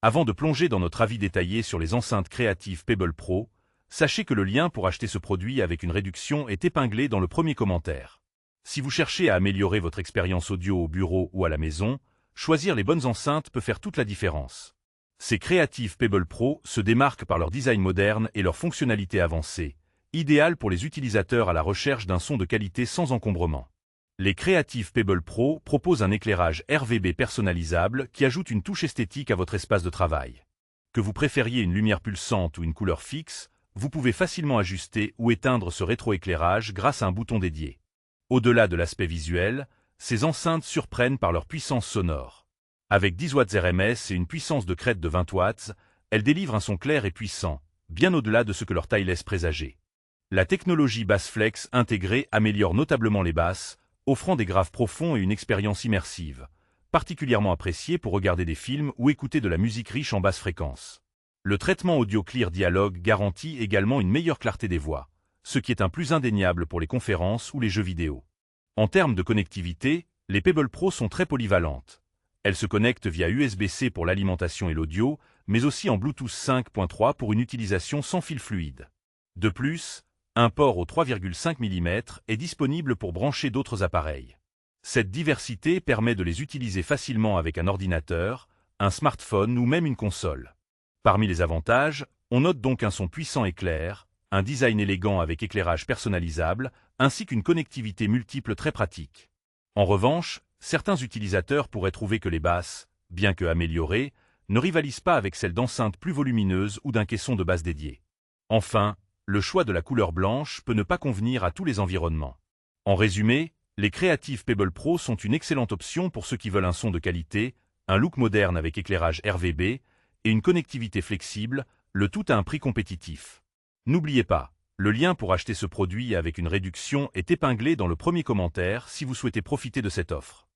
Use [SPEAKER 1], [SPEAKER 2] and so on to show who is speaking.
[SPEAKER 1] Avant de plonger dans notre avis détaillé sur les enceintes créatives Pebble Pro, sachez que le lien pour acheter ce produit avec une réduction est épinglé dans le premier commentaire. Si vous cherchez à améliorer votre expérience audio au bureau ou à la maison, choisir les bonnes enceintes peut faire toute la différence. Ces créatives Pebble Pro se démarquent par leur design moderne et leur fonctionnalité avancée, idéales pour les utilisateurs à la recherche d'un son de qualité sans encombrement. Les créatives Pebble Pro proposent un éclairage RGB personnalisable qui ajoute une touche esthétique à votre espace de travail. Que vous préfériez une lumière pulsante ou une couleur fixe, vous pouvez facilement ajuster ou éteindre ce rétroéclairage grâce à un bouton dédié. Au-delà de l'aspect visuel, ces enceintes surprennent par leur puissance sonore. Avec 10 watts RMS et une puissance de crête de 20 watts, elles délivrent un son clair et puissant, bien au-delà de ce que leur taille laisse présager. La technologie Bassflex intégrée améliore notablement les basses, offrant des graves profonds et une expérience immersive, particulièrement appréciée pour regarder des films ou écouter de la musique riche en basse fréquence. Le traitement audio Clear Dialogue garantit également une meilleure clarté des voix, ce qui est un plus indéniable pour les conférences ou les jeux vidéo. En termes de connectivité, les Pebble Pro sont très polyvalentes. Elles se connectent via USB-C pour l'alimentation et l'audio, mais aussi en Bluetooth 5.3 pour une utilisation sans fil fluide. De plus, un port au 3,5 mm est disponible pour brancher d'autres appareils. Cette diversité permet de les utiliser facilement avec un ordinateur, un smartphone ou même une console. Parmi les avantages, on note donc un son puissant et clair, un design élégant avec éclairage personnalisable, ainsi qu'une connectivité multiple très pratique. En revanche, certains utilisateurs pourraient trouver que les basses, bien que améliorées, ne rivalisent pas avec celles d'enceintes plus volumineuses ou d'un caisson de basse dédié. Enfin, le choix de la couleur blanche peut ne pas convenir à tous les environnements. En résumé, les créatives Pebble Pro sont une excellente option pour ceux qui veulent un son de qualité, un look moderne avec éclairage RGB et une connectivité flexible, le tout à un prix compétitif. N'oubliez pas, le lien pour acheter ce produit avec une réduction est épinglé dans le premier commentaire si vous souhaitez profiter de cette offre.